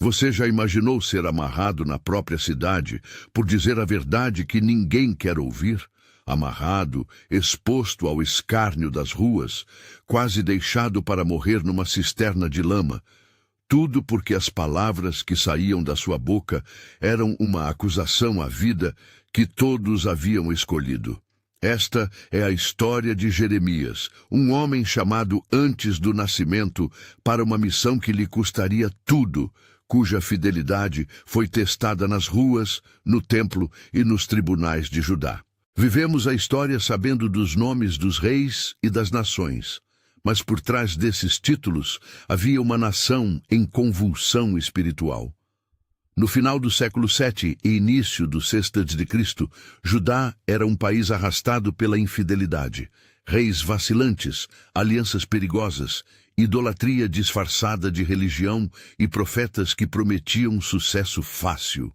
Você já imaginou ser amarrado na própria cidade por dizer a verdade que ninguém quer ouvir? Amarrado, exposto ao escárnio das ruas, quase deixado para morrer numa cisterna de lama. Tudo porque as palavras que saíam da sua boca eram uma acusação à vida que todos haviam escolhido. Esta é a história de Jeremias, um homem chamado antes do nascimento para uma missão que lhe custaria tudo, cuja fidelidade foi testada nas ruas, no templo e nos tribunais de Judá. Vivemos a história sabendo dos nomes dos reis e das nações, mas por trás desses títulos havia uma nação em convulsão espiritual. No final do século VII e início do VI a.C., Judá era um país arrastado pela infidelidade, reis vacilantes, alianças perigosas, idolatria disfarçada de religião e profetas que prometiam sucesso fácil.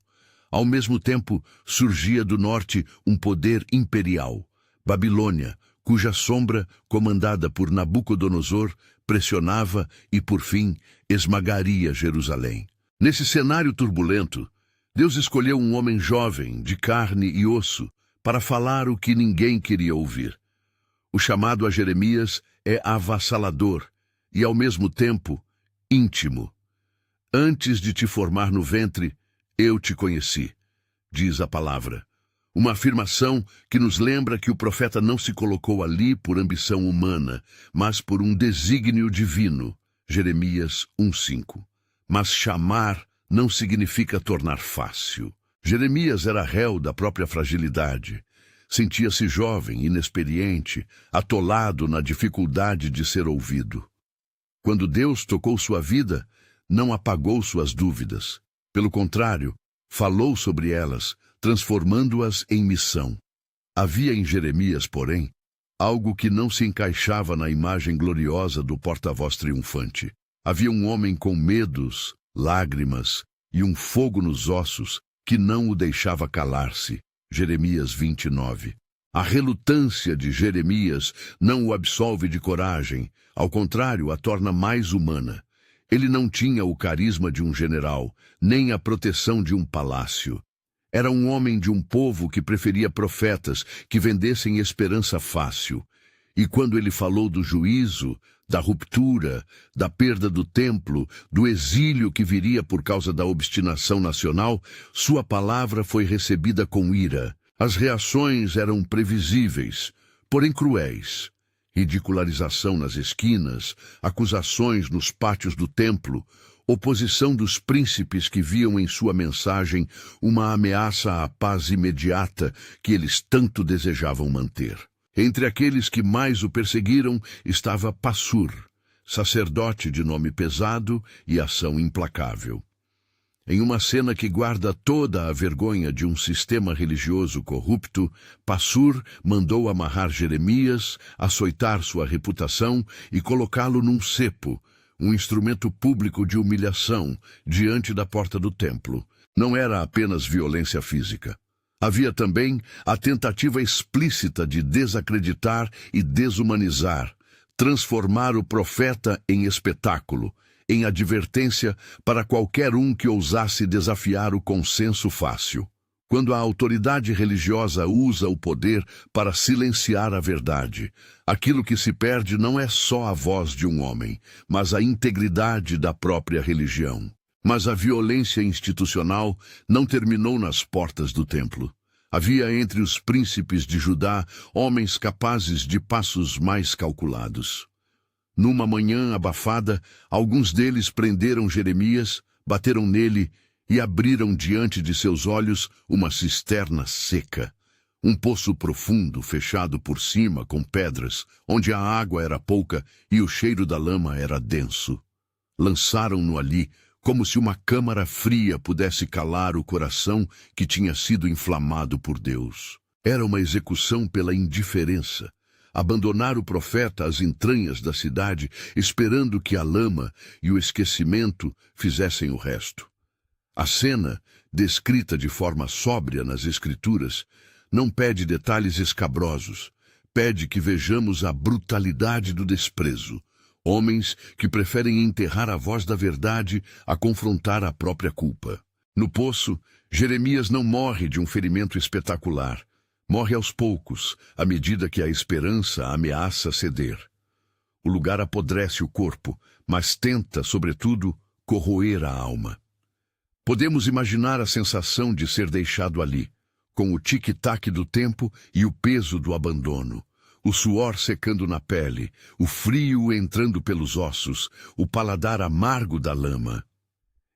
Ao mesmo tempo, surgia do norte um poder imperial, Babilônia, cuja sombra, comandada por Nabucodonosor, pressionava e, por fim, esmagaria Jerusalém. Nesse cenário turbulento, Deus escolheu um homem jovem, de carne e osso, para falar o que ninguém queria ouvir. O chamado a Jeremias é avassalador e, ao mesmo tempo, íntimo. Antes de te formar no ventre, eu te conheci, diz a palavra. Uma afirmação que nos lembra que o profeta não se colocou ali por ambição humana, mas por um desígnio divino. Jeremias 1:5. Mas chamar não significa tornar fácil. Jeremias era réu da própria fragilidade. Sentia-se jovem, inexperiente, atolado na dificuldade de ser ouvido. Quando Deus tocou sua vida, não apagou suas dúvidas. Pelo contrário, falou sobre elas, transformando-as em missão. Havia em Jeremias, porém, algo que não se encaixava na imagem gloriosa do porta-voz triunfante. Havia um homem com medos, lágrimas e um fogo nos ossos que não o deixava calar-se. Jeremias 29. A relutância de Jeremias não o absolve de coragem, ao contrário, a torna mais humana. Ele não tinha o carisma de um general, nem a proteção de um palácio. Era um homem de um povo que preferia profetas que vendessem esperança fácil. E quando ele falou do juízo, da ruptura, da perda do templo, do exílio que viria por causa da obstinação nacional, sua palavra foi recebida com ira. As reações eram previsíveis, porém cruéis. Ridicularização nas esquinas, acusações nos pátios do templo, oposição dos príncipes que viam em sua mensagem uma ameaça à paz imediata que eles tanto desejavam manter. Entre aqueles que mais o perseguiram estava Passur, sacerdote de nome pesado e ação implacável. Em uma cena que guarda toda a vergonha de um sistema religioso corrupto, Passur mandou amarrar Jeremias, açoitar sua reputação e colocá-lo num cepo, um instrumento público de humilhação, diante da porta do templo. Não era apenas violência física. Havia também a tentativa explícita de desacreditar e desumanizar, transformar o profeta em espetáculo, em advertência para qualquer um que ousasse desafiar o consenso fácil. Quando a autoridade religiosa usa o poder para silenciar a verdade, aquilo que se perde não é só a voz de um homem, mas a integridade da própria religião. Mas a violência institucional não terminou nas portas do templo. Havia entre os príncipes de Judá homens capazes de passos mais calculados. Numa manhã abafada, alguns deles prenderam Jeremias, bateram nele e abriram diante de seus olhos uma cisterna seca, um poço profundo fechado por cima com pedras, onde a água era pouca e o cheiro da lama era denso. Lançaram-no ali, como se uma câmara fria pudesse calar o coração que tinha sido inflamado por Deus. Era uma execução pela indiferença. Abandonar o profeta às entranhas da cidade, esperando que a lama e o esquecimento fizessem o resto. A cena, descrita de forma sóbria nas Escrituras, não pede detalhes escabrosos, pede que vejamos a brutalidade do desprezo, Homens que preferem enterrar a voz da verdade a confrontar a própria culpa. No poço, Jeremias não morre de um ferimento espetacular. Morre aos poucos, à medida que a esperança ameaça ceder. O lugar apodrece o corpo, mas tenta, sobretudo, corroer a alma. Podemos imaginar a sensação de ser deixado ali, com o tic-tac do tempo e o peso do abandono, o suor secando na pele, o frio entrando pelos ossos, o paladar amargo da lama.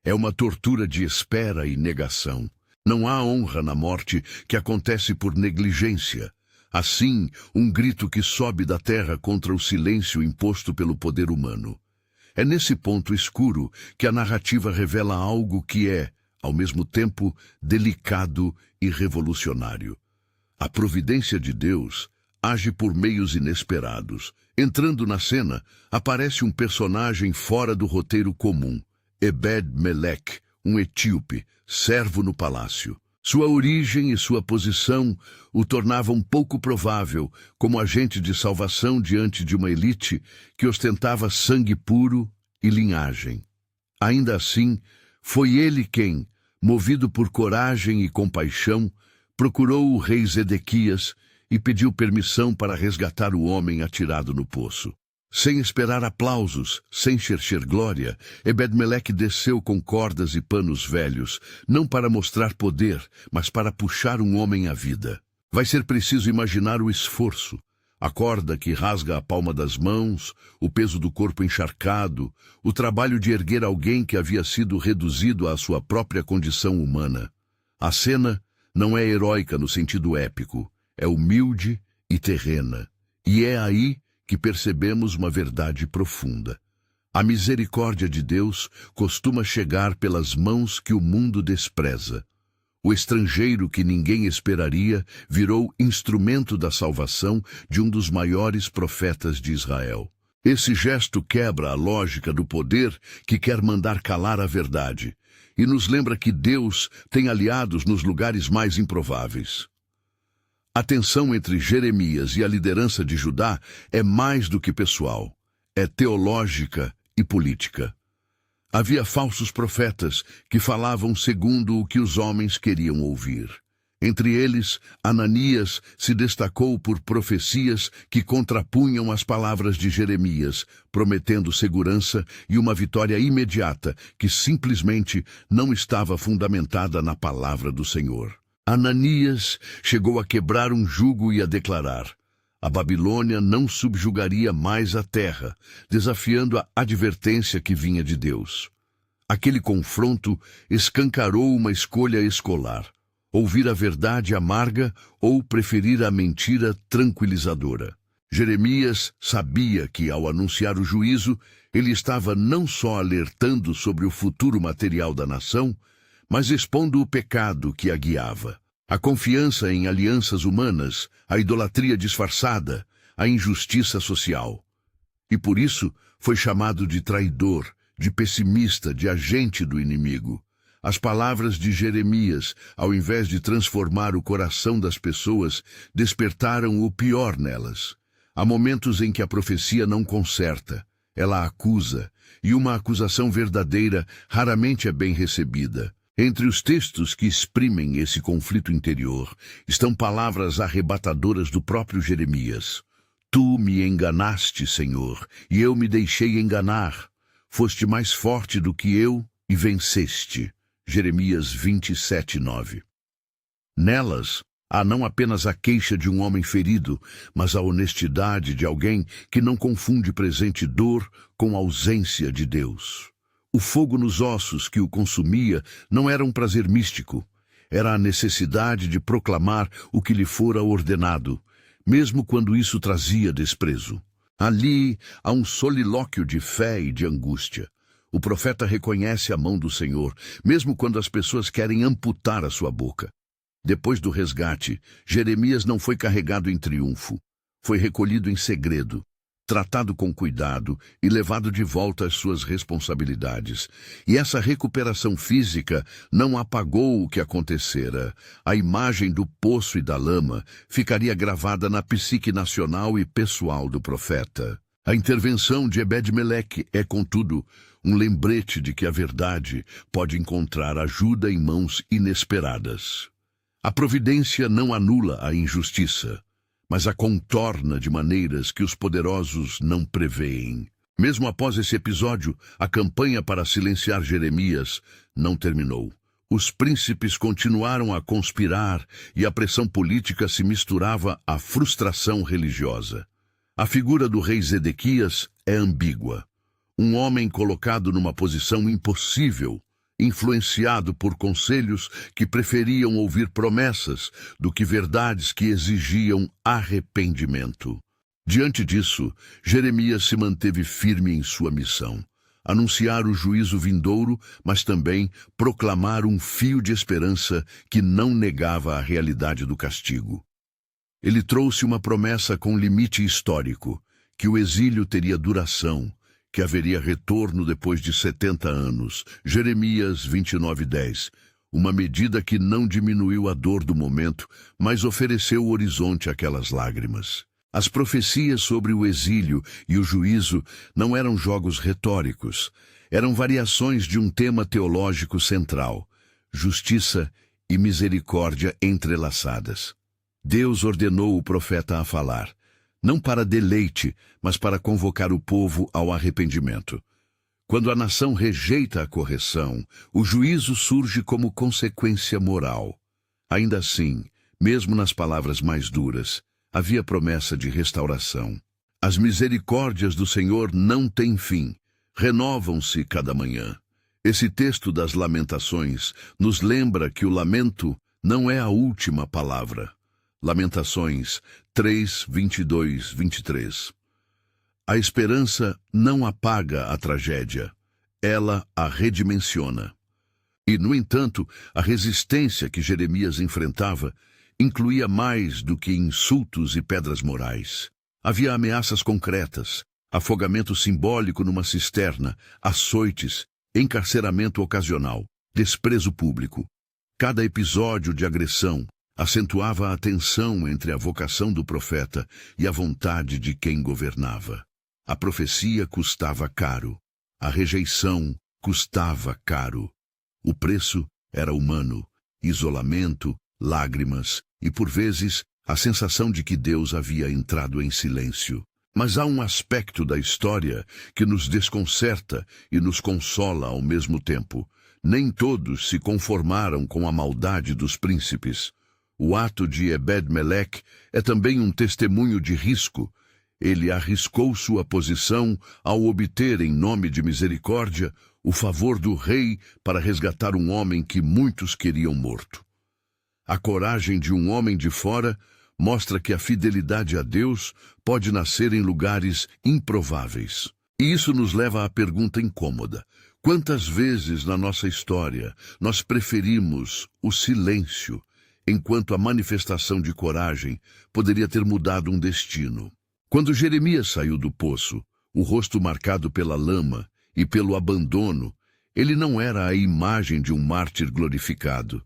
É uma tortura de espera e negação. Não há honra na morte que acontece por negligência. Assim, um grito que sobe da terra contra o silêncio imposto pelo poder humano. É nesse ponto escuro que a narrativa revela algo que é, ao mesmo tempo, delicado e revolucionário. A providência de Deus age por meios inesperados. Entrando na cena, aparece um personagem fora do roteiro comum, Ebed-Meleque, um etíope, servo no palácio. Sua origem e sua posição o tornavam pouco provável como agente de salvação diante de uma elite que ostentava sangue puro e linhagem. Ainda assim, foi ele quem, movido por coragem e compaixão, procurou o rei Zedequias e pediu permissão para resgatar o homem atirado no poço. Sem esperar aplausos, sem enxergar glória, Ebed-Meleque desceu com cordas e panos velhos, não para mostrar poder, mas para puxar um homem à vida. Vai ser preciso imaginar o esforço, a corda que rasga a palma das mãos, o peso do corpo encharcado, o trabalho de erguer alguém que havia sido reduzido à sua própria condição humana. A cena não é heróica no sentido épico, é humilde e terrena, e é aí que percebemos uma verdade profunda. A misericórdia de Deus costuma chegar pelas mãos que o mundo despreza. O estrangeiro que ninguém esperaria virou instrumento da salvação de um dos maiores profetas de Israel. Esse gesto quebra a lógica do poder que quer mandar calar a verdade e nos lembra que Deus tem aliados nos lugares mais improváveis. A tensão entre Jeremias e a liderança de Judá é mais do que pessoal, é teológica e política. Havia falsos profetas que falavam segundo o que os homens queriam ouvir. Entre eles, Ananias se destacou por profecias que contrapunham as palavras de Jeremias, prometendo segurança e uma vitória imediata que simplesmente não estava fundamentada na palavra do Senhor. Ananias chegou a quebrar um jugo e a declarar: a Babilônia não subjugaria mais a terra, desafiando a advertência que vinha de Deus. Aquele confronto escancarou uma escolha escolar: ouvir a verdade amarga ou preferir a mentira tranquilizadora. Jeremias sabia que, ao anunciar o juízo, ele estava não só alertando sobre o futuro material da nação, mas expondo o pecado que a guiava. A confiança em alianças humanas, a idolatria disfarçada, a injustiça social. E por isso foi chamado de traidor, de pessimista, de agente do inimigo. As palavras de Jeremias, ao invés de transformar o coração das pessoas, despertaram o pior nelas. Há momentos em que a profecia não conserta, ela acusa, e uma acusação verdadeira raramente é bem recebida. Entre os textos que exprimem esse conflito interior estão palavras arrebatadoras do próprio Jeremias. Tu me enganaste, Senhor, e eu me deixei enganar. Foste mais forte do que eu e venceste. Jeremias 27:9. Nelas, há não apenas a queixa de um homem ferido, mas a honestidade de alguém que não confunde presente dor com ausência de Deus. O fogo nos ossos que o consumia não era um prazer místico, era a necessidade de proclamar o que lhe fora ordenado, mesmo quando isso trazia desprezo. Ali há um solilóquio de fé e de angústia. O profeta reconhece a mão do Senhor, mesmo quando as pessoas querem amputar a sua boca. Depois do resgate, Jeremias não foi carregado em triunfo. Foi recolhido em segredo, tratado com cuidado e levado de volta às suas responsabilidades. E essa recuperação física não apagou o que acontecera. A imagem do poço e da lama ficaria gravada na psique nacional e pessoal do profeta. A intervenção de Ebed-Meleque é, contudo, um lembrete de que a verdade pode encontrar ajuda em mãos inesperadas. A providência não anula a injustiça, mas a contorna de maneiras que os poderosos não preveem. Mesmo após esse episódio, a campanha para silenciar Jeremias não terminou. Os príncipes continuaram a conspirar e a pressão política se misturava à frustração religiosa. A figura do rei Zedequias é ambígua. Um homem colocado numa posição impossível, influenciado por conselhos que preferiam ouvir promessas do que verdades que exigiam arrependimento. Diante disso, Jeremias se manteve firme em sua missão: anunciar o juízo vindouro, mas também proclamar um fio de esperança que não negava a realidade do castigo. Ele trouxe uma promessa com limite histórico, que o exílio teria duração, que haveria retorno depois de 70 anos. Jeremias 29:10. Uma medida que não diminuiu a dor do momento, mas ofereceu o horizonte àquelas lágrimas. As profecias sobre o exílio e o juízo não eram jogos retóricos, eram variações de um tema teológico central: justiça e misericórdia entrelaçadas. Deus ordenou o profeta a falar, não para deleite, mas para convocar o povo ao arrependimento. Quando a nação rejeita a correção, o juízo surge como consequência moral. Ainda assim, mesmo nas palavras mais duras, havia promessa de restauração. As misericórdias do Senhor não têm fim, renovam-se cada manhã. Esse texto das Lamentações nos lembra que o lamento não é a última palavra. Lamentações 3, 22, 23. A esperança não apaga a tragédia, ela a redimensiona. E, no entanto, a resistência que Jeremias enfrentava incluía mais do que insultos e pedras morais. Havia ameaças concretas, afogamento simbólico numa cisterna, açoites, encarceramento ocasional, desprezo público. Cada episódio de agressão acentuava a tensão entre a vocação do profeta e a vontade de quem governava. A profecia custava caro. A rejeição custava caro. O preço era humano: isolamento, lágrimas e, por vezes, a sensação de que Deus havia entrado em silêncio. Mas há um aspecto da história que nos desconcerta e nos consola ao mesmo tempo. Nem todos se conformaram com a maldade dos príncipes. O ato de Ebed-Meleque é também um testemunho de risco. Ele arriscou sua posição ao obter, em nome de misericórdia, o favor do rei para resgatar um homem que muitos queriam morto. A coragem de um homem de fora mostra que a fidelidade a Deus pode nascer em lugares improváveis. E isso nos leva à pergunta incômoda: quantas vezes na nossa história nós preferimos o silêncio, enquanto a manifestação de coragem poderia ter mudado um destino? Quando Jeremias saiu do poço, o rosto marcado pela lama e pelo abandono, ele não era a imagem de um mártir glorificado.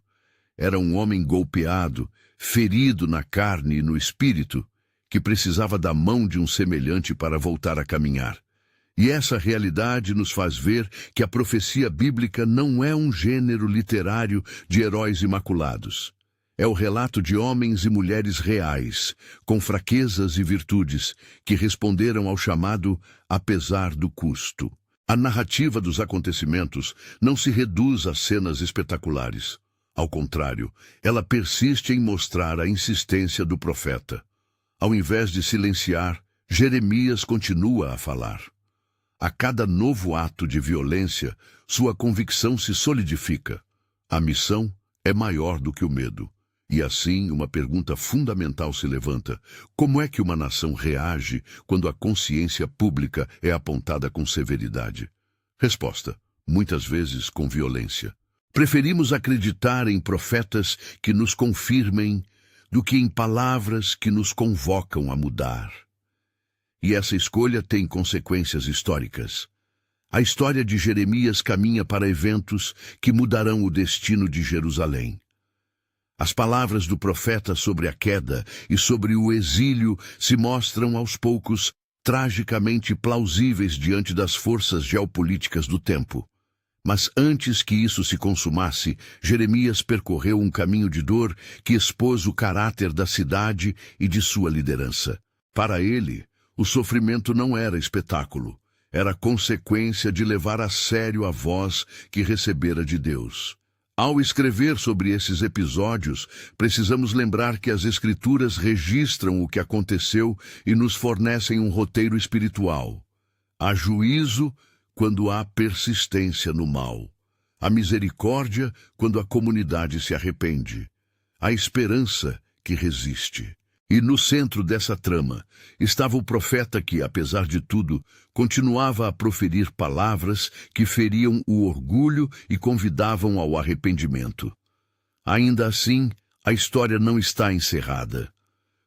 Era um homem golpeado, ferido na carne e no espírito, que precisava da mão de um semelhante para voltar a caminhar. E essa realidade nos faz ver que a profecia bíblica não é um gênero literário de heróis imaculados. É o relato de homens e mulheres reais, com fraquezas e virtudes, que responderam ao chamado apesar do custo. A narrativa dos acontecimentos não se reduz a cenas espetaculares. Ao contrário, ela persiste em mostrar a insistência do profeta. Ao invés de silenciar, Jeremias continua a falar. A cada novo ato de violência, sua convicção se solidifica. A missão é maior do que o medo. E assim, uma pergunta fundamental se levanta: como é que uma nação reage quando a consciência pública é apontada com severidade? Resposta: muitas vezes com violência. Preferimos acreditar em profetas que nos confirmem do que em palavras que nos convocam a mudar. E essa escolha tem consequências históricas. A história de Jeremias caminha para eventos que mudarão o destino de Jerusalém. As palavras do profeta sobre a queda e sobre o exílio se mostram aos poucos tragicamente plausíveis diante das forças geopolíticas do tempo. Mas antes que isso se consumasse, Jeremias percorreu um caminho de dor que expôs o caráter da cidade e de sua liderança. Para ele, o sofrimento não era espetáculo, era consequência de levar a sério a voz que recebera de Deus. Ao escrever sobre esses episódios, precisamos lembrar que as Escrituras registram o que aconteceu e nos fornecem um roteiro espiritual. Há juízo quando há persistência no mal. Há misericórdia quando a comunidade se arrepende. Há esperança que resiste. E no centro dessa trama estava o profeta que, apesar de tudo, continuava a proferir palavras que feriam o orgulho e convidavam ao arrependimento. Ainda assim, a história não está encerrada.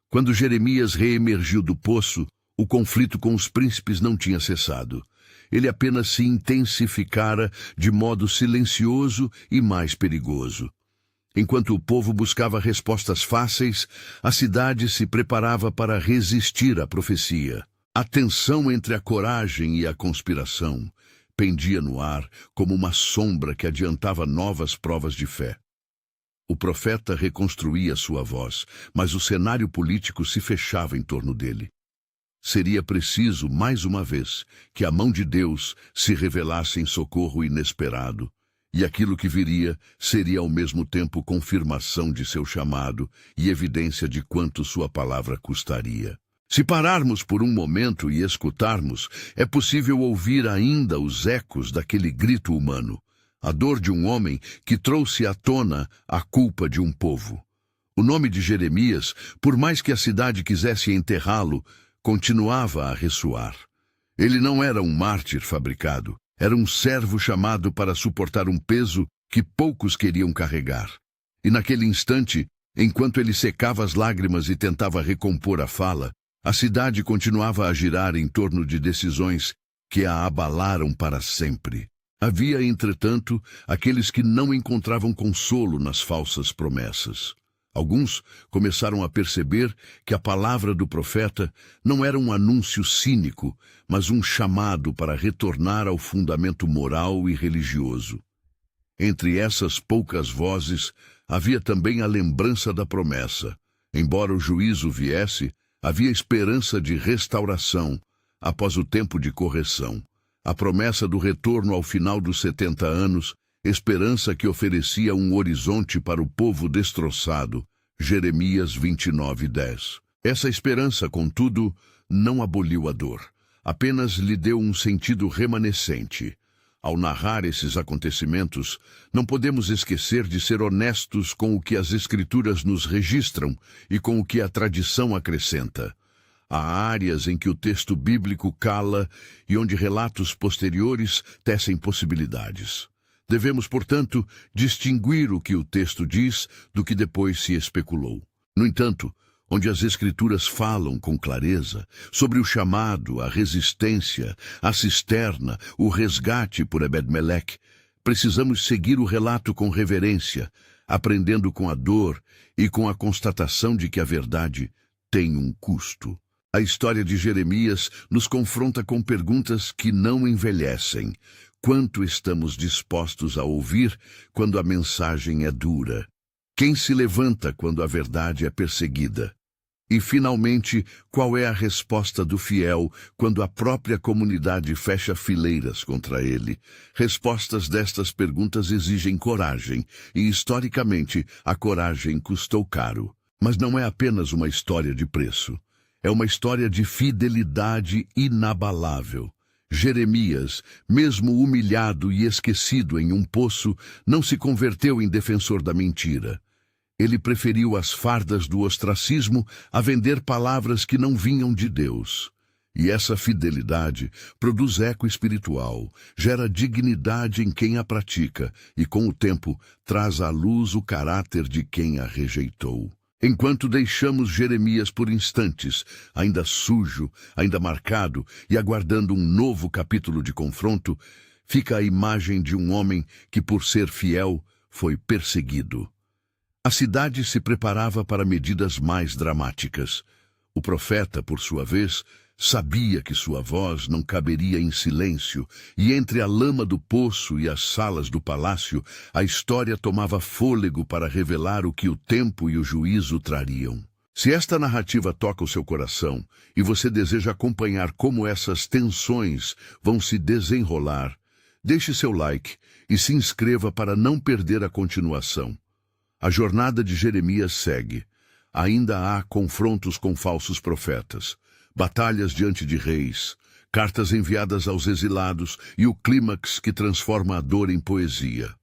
Quando Jeremias reemergiu do poço, o conflito com os príncipes não tinha cessado. Ele apenas se intensificara de modo silencioso e mais perigoso. Enquanto o povo buscava respostas fáceis, a cidade se preparava para resistir à profecia. A tensão entre a coragem e a conspiração pendia no ar como uma sombra que adiantava novas provas de fé. O profeta reconstruía sua voz, mas o cenário político se fechava em torno dele. Seria preciso, mais uma vez, que a mão de Deus se revelasse em socorro inesperado. E aquilo que viria seria ao mesmo tempo confirmação de seu chamado e evidência de quanto sua palavra custaria. Se pararmos por um momento e escutarmos, é possível ouvir ainda os ecos daquele grito humano, a dor de um homem que trouxe à tona a culpa de um povo. O nome de Jeremias, por mais que a cidade quisesse enterrá-lo, continuava a ressoar. Ele não era um mártir fabricado. Era um servo chamado para suportar um peso que poucos queriam carregar. E naquele instante, enquanto ele secava as lágrimas e tentava recompor a fala, a cidade continuava a girar em torno de decisões que a abalaram para sempre. Havia, entretanto, aqueles que não encontravam consolo nas falsas promessas. Alguns começaram a perceber que a palavra do profeta não era um anúncio cínico, mas um chamado para retornar ao fundamento moral e religioso. Entre essas poucas vozes, havia também a lembrança da promessa. Embora o juízo viesse, havia esperança de restauração após o tempo de correção. A promessa do retorno ao final dos 70 anos, esperança que oferecia um horizonte para o povo destroçado. Jeremias 29:10. Essa esperança, contudo, não aboliu a dor. Apenas lhe deu um sentido remanescente. Ao narrar esses acontecimentos, não podemos esquecer de ser honestos com o que as Escrituras nos registram e com o que a tradição acrescenta. Há áreas em que o texto bíblico cala e onde relatos posteriores tecem possibilidades. Devemos, portanto, distinguir o que o texto diz do que depois se especulou. No entanto, onde as Escrituras falam com clareza sobre o chamado, a resistência, a cisterna, o resgate por Ebed-Meleque, precisamos seguir o relato com reverência, aprendendo com a dor e com a constatação de que a verdade tem um custo. A história de Jeremias nos confronta com perguntas que não envelhecem. Quanto estamos dispostos a ouvir quando a mensagem é dura? Quem se levanta quando a verdade é perseguida? E, finalmente, qual é a resposta do fiel quando a própria comunidade fecha fileiras contra ele? Respostas destas perguntas exigem coragem, e, historicamente, a coragem custou caro. Mas não é apenas uma história de preço. É uma história de fidelidade inabalável. Jeremias, mesmo humilhado e esquecido em um poço, não se converteu em defensor da mentira. Ele preferiu as fardas do ostracismo a vender palavras que não vinham de Deus. E essa fidelidade produz eco espiritual, gera dignidade em quem a pratica e, com o tempo, traz à luz o caráter de quem a rejeitou. Enquanto deixamos Jeremias por instantes, ainda sujo, ainda marcado e aguardando um novo capítulo de confronto, fica a imagem de um homem que, por ser fiel, foi perseguido. A cidade se preparava para medidas mais dramáticas. O profeta, por sua vez, Sabia que sua voz não caberia em silêncio, e entre a lama do poço e as salas do palácio, a história tomava fôlego para revelar o que o tempo e o juízo trariam. Se esta narrativa toca o seu coração, e você deseja acompanhar como essas tensões vão se desenrolar, deixe seu like e se inscreva para não perder a continuação. A jornada de Jeremias segue. Ainda há confrontos com falsos profetas, batalhas diante de reis, cartas enviadas aos exilados e o clímax que transforma a dor em poesia.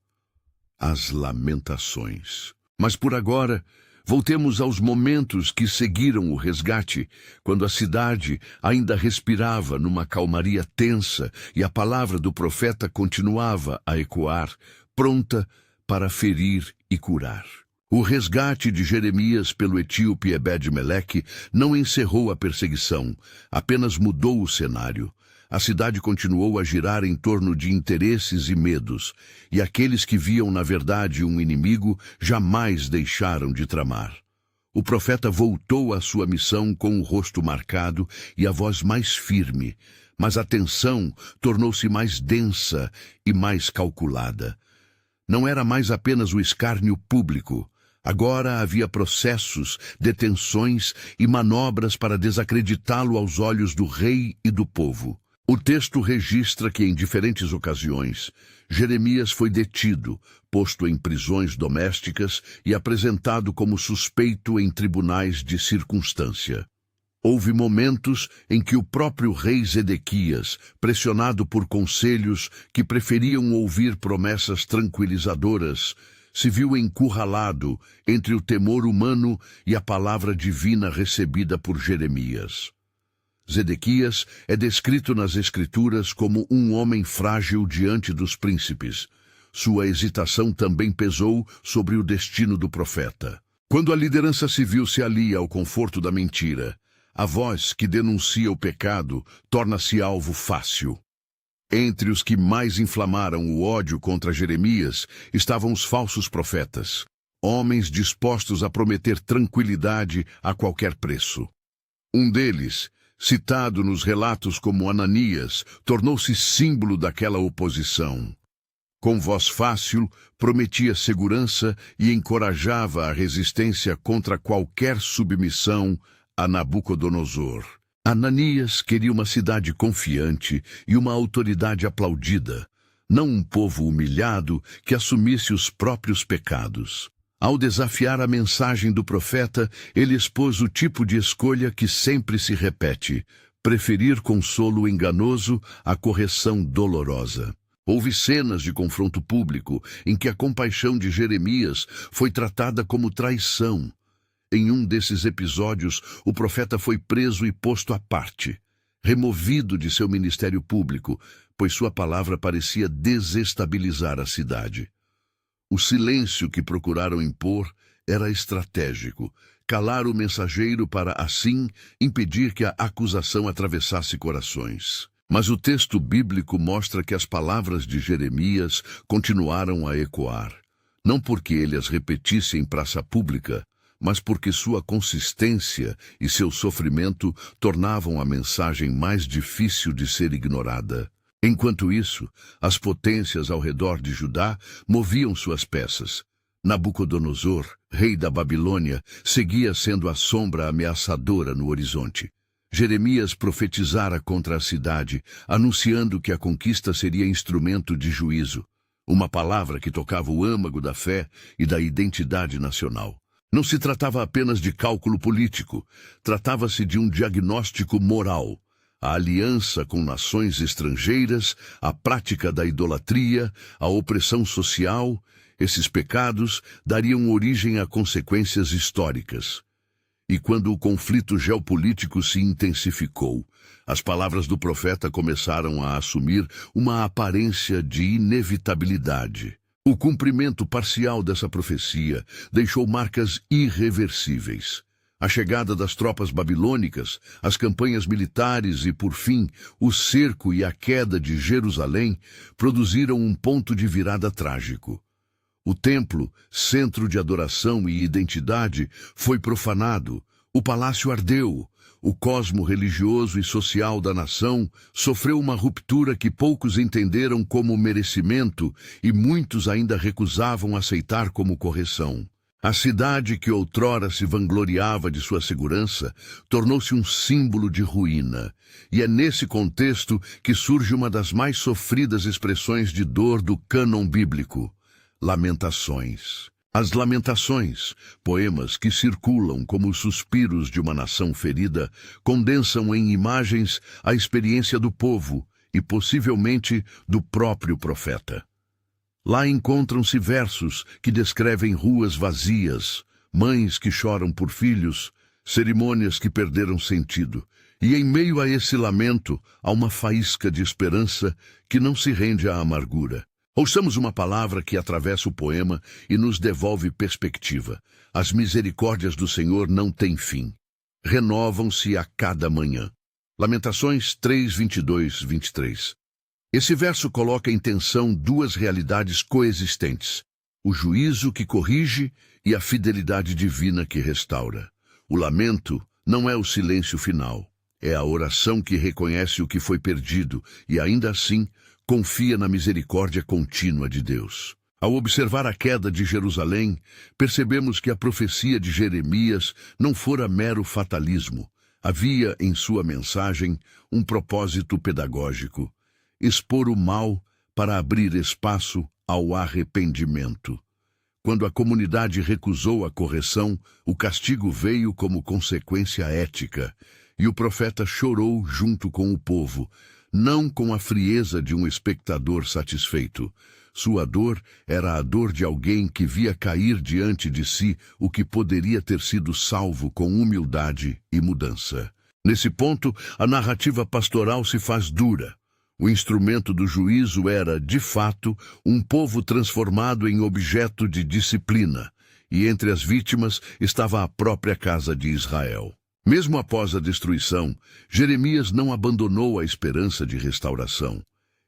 As lamentações. Mas por agora, voltemos aos momentos que seguiram o resgate, quando a cidade ainda respirava numa calmaria tensa e a palavra do profeta continuava a ecoar, pronta para ferir e curar. O resgate de Jeremias pelo etíope Ebed-Meleque não encerrou a perseguição, apenas mudou o cenário. A cidade continuou a girar em torno de interesses e medos, e aqueles que viam na verdade um inimigo jamais deixaram de tramar. O profeta voltou à sua missão com o rosto marcado e a voz mais firme, mas a tensão tornou-se mais densa e mais calculada. Não era mais apenas o escárnio público. Agora havia processos, detenções e manobras para desacreditá-lo aos olhos do rei e do povo. O texto registra que, em diferentes ocasiões, Jeremias foi detido, posto em prisões domésticas e apresentado como suspeito em tribunais de circunstância. Houve momentos em que o próprio rei Zedequias, pressionado por conselhos que preferiam ouvir promessas tranquilizadoras, se viu encurralado entre o temor humano e a palavra divina recebida por Jeremias. Zedequias é descrito nas Escrituras como um homem frágil diante dos príncipes. Sua hesitação também pesou sobre o destino do profeta. Quando a liderança civil se alia ao conforto da mentira, a voz que denuncia o pecado torna-se alvo fácil. Entre os que mais inflamaram o ódio contra Jeremias estavam os falsos profetas, homens dispostos a prometer tranquilidade a qualquer preço. Um deles, citado nos relatos como Ananias, tornou-se símbolo daquela oposição. Com voz fácil, prometia segurança e encorajava a resistência contra qualquer submissão a Nabucodonosor. Ananias queria uma cidade confiante e uma autoridade aplaudida, não um povo humilhado que assumisse os próprios pecados. Ao desafiar a mensagem do profeta, ele expôs o tipo de escolha que sempre se repete: preferir consolo enganoso à correção dolorosa. Houve cenas de confronto público em que a compaixão de Jeremias foi tratada como traição. Em um desses episódios, o profeta foi preso e posto à parte, removido de seu ministério público, pois sua palavra parecia desestabilizar a cidade. O silêncio que procuraram impor era estratégico, calar o mensageiro para, assim, impedir que a acusação atravessasse corações. Mas o texto bíblico mostra que as palavras de Jeremias continuaram a ecoar, não porque ele as repetisse em praça pública, mas porque sua consistência e seu sofrimento tornavam a mensagem mais difícil de ser ignorada. Enquanto isso, as potências ao redor de Judá moviam suas peças. Nabucodonosor, rei da Babilônia, seguia sendo a sombra ameaçadora no horizonte. Jeremias profetizara contra a cidade, anunciando que a conquista seria instrumento de juízo, uma palavra que tocava o âmago da fé e da identidade nacional. Não se tratava apenas de cálculo político, tratava-se de um diagnóstico moral. A aliança com nações estrangeiras, a prática da idolatria, a opressão social, esses pecados dariam origem a consequências históricas. E quando o conflito geopolítico se intensificou, as palavras do profeta começaram a assumir uma aparência de inevitabilidade. O cumprimento parcial dessa profecia deixou marcas irreversíveis. A chegada das tropas babilônicas, as campanhas militares e, por fim, o cerco e a queda de Jerusalém produziram um ponto de virada trágico. O templo, centro de adoração e identidade, foi profanado, O palácio ardeu. O cosmo religioso e social da nação sofreu uma ruptura que poucos entenderam como merecimento e muitos ainda recusavam aceitar como correção. A cidade que outrora se vangloriava de sua segurança tornou-se um símbolo de ruína, e é nesse contexto que surge uma das mais sofridas expressões de dor do cânon bíblico: Lamentações. As Lamentações, poemas que circulam como os suspiros de uma nação ferida, condensam em imagens a experiência do povo e possivelmente do próprio profeta. Lá encontram-se versos que descrevem ruas vazias, mães que choram por filhos, cerimônias que perderam sentido. E em meio a esse lamento, há uma faísca de esperança que não se rende à amargura. Ouçamos uma palavra que atravessa o poema e nos devolve perspectiva. As misericórdias do Senhor não têm fim. Renovam-se a cada manhã. Lamentações 3, 22, 23. Esse verso coloca em tensão duas realidades coexistentes: o juízo que corrige e a fidelidade divina que restaura. O lamento não é o silêncio final, é a oração que reconhece o que foi perdido e, ainda assim, confia na misericórdia contínua de Deus. Ao observar a queda de Jerusalém, percebemos que a profecia de Jeremias não fora mero fatalismo. Havia em sua mensagem um propósito pedagógico: expor o mal para abrir espaço ao arrependimento. Quando a comunidade recusou a correção, o castigo veio como consequência ética, e o profeta chorou junto com o povo, não com a frieza de um espectador satisfeito. Sua dor era a dor de alguém que via cair diante de si o que poderia ter sido salvo com humildade e mudança. Nesse ponto, a narrativa pastoral se faz dura. O instrumento do juízo era, de fato, um povo transformado em objeto de disciplina, e entre as vítimas estava a própria casa de Israel. Mesmo após a destruição, Jeremias não abandonou a esperança de restauração.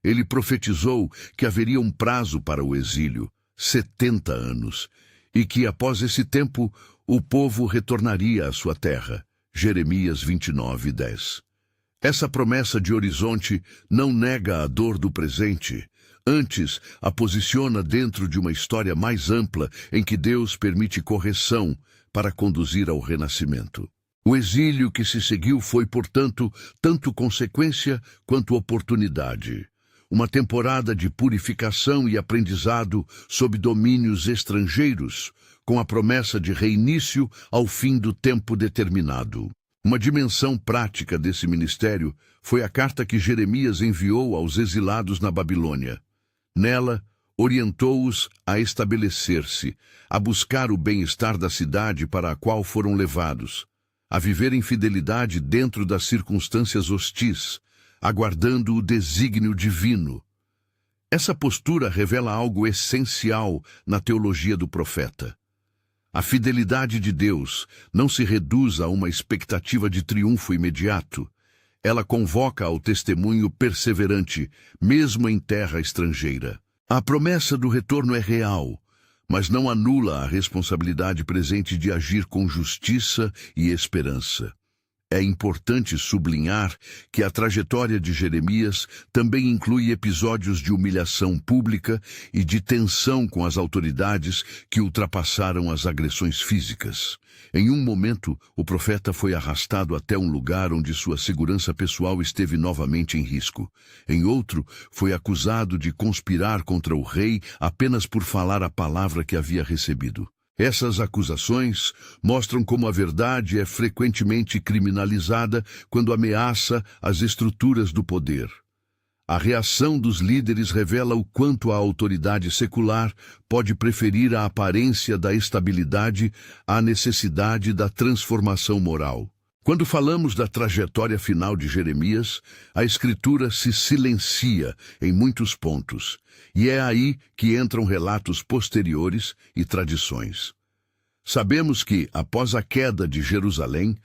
Ele profetizou que haveria um prazo para o exílio, 70 anos, e que após esse tempo o povo retornaria à sua terra. Jeremias 29, 10. Essa promessa de horizonte não nega a dor do presente, antes a posiciona dentro de uma história mais ampla em que Deus permite correção para conduzir ao renascimento. O exílio que se seguiu foi, portanto, tanto consequência quanto oportunidade. Uma temporada de purificação e aprendizado sob domínios estrangeiros, com a promessa de reinício ao fim do tempo determinado. Uma dimensão prática desse ministério foi a carta que Jeremias enviou aos exilados na Babilônia. Nela, orientou-os a estabelecer-se, a buscar o bem-estar da cidade para a qual foram levados, a viver em fidelidade dentro das circunstâncias hostis, aguardando o desígnio divino. Essa postura revela algo essencial na teologia do profeta. A fidelidade de Deus não se reduz a uma expectativa de triunfo imediato. Ela convoca ao testemunho perseverante, mesmo em terra estrangeira. A promessa do retorno é real, mas não anula a responsabilidade presente de agir com justiça e esperança. É importante sublinhar que a trajetória de Jeremias também inclui episódios de humilhação pública e de tensão com as autoridades que ultrapassaram as agressões físicas. Em um momento, o profeta foi arrastado até um lugar onde sua segurança pessoal esteve novamente em risco. Em outro, foi acusado de conspirar contra o rei apenas por falar a palavra que havia recebido. Essas acusações mostram como a verdade é frequentemente criminalizada quando ameaça as estruturas do poder. A reação dos líderes revela o quanto a autoridade secular pode preferir a aparência da estabilidade à necessidade da transformação moral. Quando falamos da trajetória final de Jeremias, a Escritura se silencia em muitos pontos, e é aí que entram relatos posteriores e tradições. Sabemos que, após a queda de Jerusalém,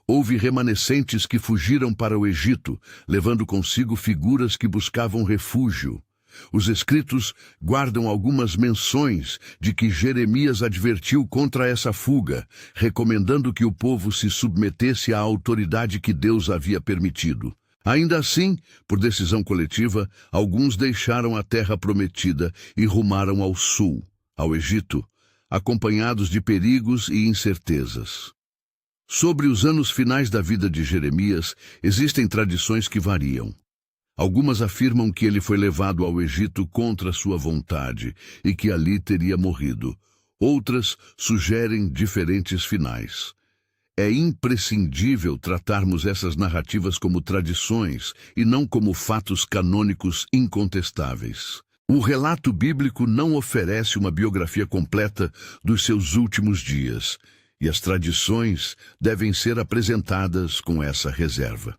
houve remanescentes que fugiram para o Egito, levando consigo figuras que buscavam refúgio. Os escritos guardam algumas menções de que Jeremias advertiu contra essa fuga, recomendando que o povo se submetesse à autoridade que Deus havia permitido. Ainda assim, por decisão coletiva, alguns deixaram a terra prometida e rumaram ao sul, ao Egito, acompanhados de perigos e incertezas. Sobre os anos finais da vida de Jeremias, existem tradições que variam. Algumas afirmam que ele foi levado ao Egito contra sua vontade e que ali teria morrido. Outras sugerem diferentes finais. É imprescindível tratarmos essas narrativas como tradições e não como fatos canônicos incontestáveis. O relato bíblico não oferece uma biografia completa dos seus últimos dias, e as tradições devem ser apresentadas com essa reserva.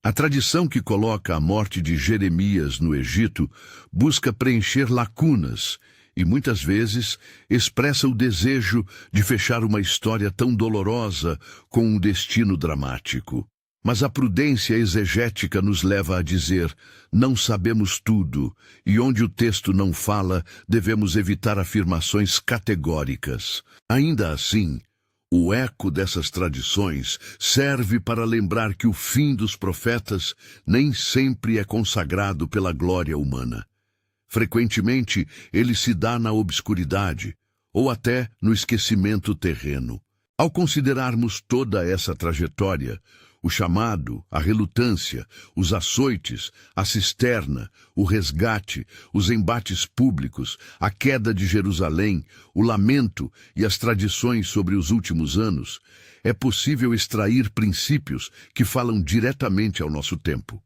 A tradição que coloca a morte de Jeremias no Egito busca preencher lacunas e, muitas vezes, expressa o desejo de fechar uma história tão dolorosa com um destino dramático. Mas a prudência exegética nos leva a dizer: não sabemos tudo, e onde o texto não fala, devemos evitar afirmações categóricas. Ainda assim, o eco dessas tradições serve para lembrar que o fim dos profetas nem sempre é consagrado pela glória humana. Frequentemente, ele se dá na obscuridade, ou até no esquecimento terreno. Ao considerarmos toda essa trajetória, o chamado, a relutância, os açoites, a cisterna, o resgate, os embates públicos, a queda de Jerusalém, o lamento e as tradições sobre os últimos anos, é possível extrair princípios que falam diretamente ao nosso tempo.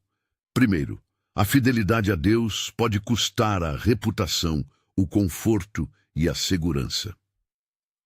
Primeiro, a fidelidade a Deus pode custar a reputação, o conforto e a segurança.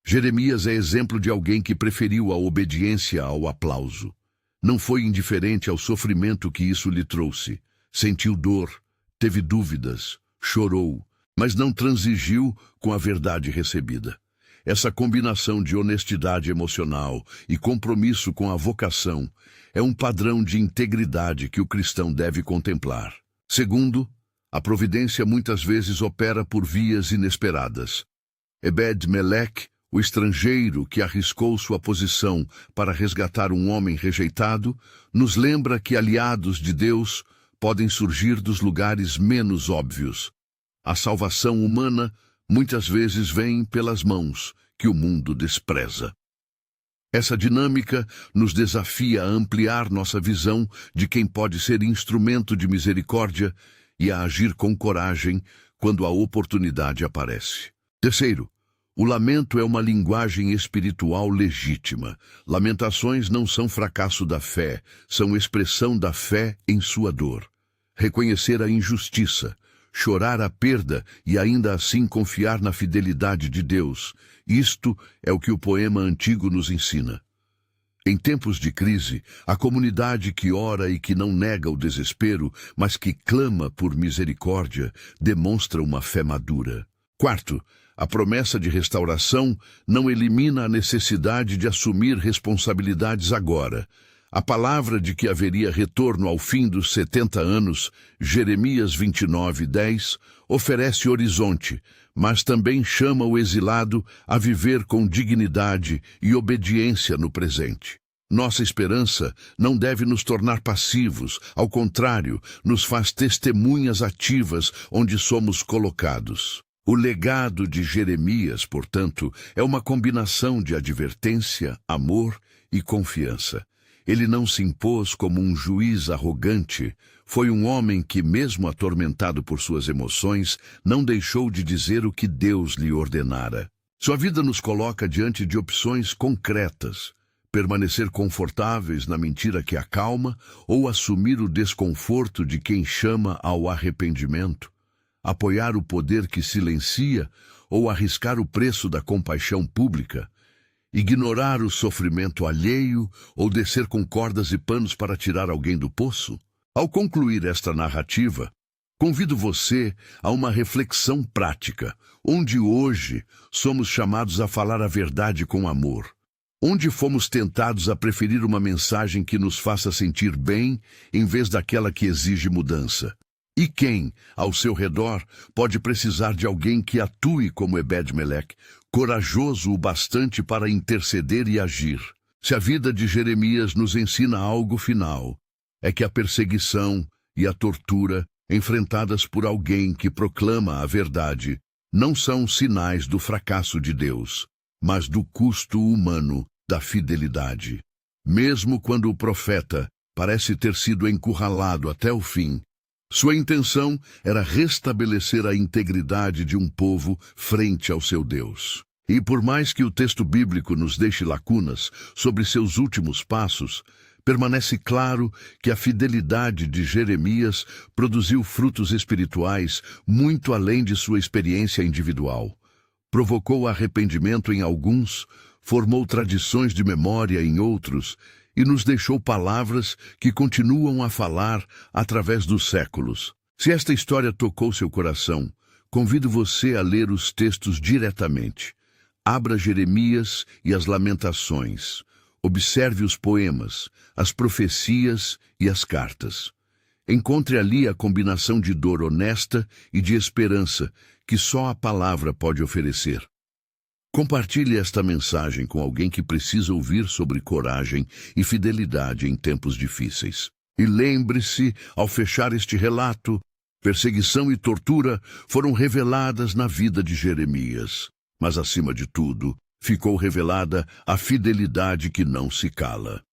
Jeremias é exemplo de alguém que preferiu a obediência ao aplauso. Não foi indiferente ao sofrimento que isso lhe trouxe. Sentiu dor, teve dúvidas, chorou, mas não transigiu com a verdade recebida. Essa combinação de honestidade emocional e compromisso com a vocação é um padrão de integridade que o cristão deve contemplar. Segundo, a providência muitas vezes opera por vias inesperadas. Ebed-Meleque, o estrangeiro que arriscou sua posição para resgatar um homem rejeitado, nos lembra que aliados de Deus podem surgir dos lugares menos óbvios. A salvação humana muitas vezes vem pelas mãos que o mundo despreza. Essa dinâmica nos desafia a ampliar nossa visão de quem pode ser instrumento de misericórdia e a agir com coragem quando a oportunidade aparece. Terceiro, o lamento é uma linguagem espiritual legítima. Lamentações não são fracasso da fé, são expressão da fé em sua dor. Reconhecer a injustiça, chorar a perda e ainda assim confiar na fidelidade de Deus. Isto é o que o poema antigo nos ensina. Em tempos de crise, a comunidade que ora e que não nega o desespero, mas que clama por misericórdia, demonstra uma fé madura. Quarto, a promessa de restauração não elimina a necessidade de assumir responsabilidades agora. A palavra de que haveria retorno ao fim dos 70 anos, Jeremias 29:10, oferece horizonte, mas também chama o exilado a viver com dignidade e obediência no presente. Nossa esperança não deve nos tornar passivos, ao contrário, nos faz testemunhas ativas onde somos colocados. O legado de Jeremias, portanto, é uma combinação de advertência, amor e confiança. Ele não se impôs como um juiz arrogante. Foi um homem que, mesmo atormentado por suas emoções, não deixou de dizer o que Deus lhe ordenara. Sua vida nos coloca diante de opções concretas: permanecer confortáveis na mentira que acalma ou assumir o desconforto de quem chama ao arrependimento. Apoiar o poder que silencia ou arriscar o preço da compaixão pública, ignorar o sofrimento alheio ou descer com cordas e panos para tirar alguém do poço. Ao concluir esta narrativa, convido você a uma reflexão prática, onde hoje somos chamados a falar a verdade com amor, onde fomos tentados a preferir uma mensagem que nos faça sentir bem em vez daquela que exige mudança. E quem, ao seu redor, pode precisar de alguém que atue como Ebed-Meleque, corajoso o bastante para interceder e agir? Se a vida de Jeremias nos ensina algo final, é que a perseguição e a tortura, enfrentadas por alguém que proclama a verdade, não são sinais do fracasso de Deus, mas do custo humano da fidelidade. Mesmo quando o profeta parece ter sido encurralado até o fim, sua intenção era restabelecer a integridade de um povo frente ao seu Deus. E por mais que o texto bíblico nos deixe lacunas sobre seus últimos passos, permanece claro que a fidelidade de Jeremias produziu frutos espirituais muito além de sua experiência individual. Provocou arrependimento em alguns, formou tradições de memória em outros e nos deixou palavras que continuam a falar através dos séculos. Se esta história tocou seu coração, convido você a ler os textos diretamente. Abra Jeremias e as Lamentações. Observe os poemas, as profecias e as cartas. Encontre ali a combinação de dor honesta e de esperança que só a palavra pode oferecer. Compartilhe esta mensagem com alguém que precisa ouvir sobre coragem e fidelidade em tempos difíceis. E lembre-se, ao fechar este relato, perseguição e tortura foram reveladas na vida de Jeremias. Mas, acima de tudo, ficou revelada a fidelidade que não se cala.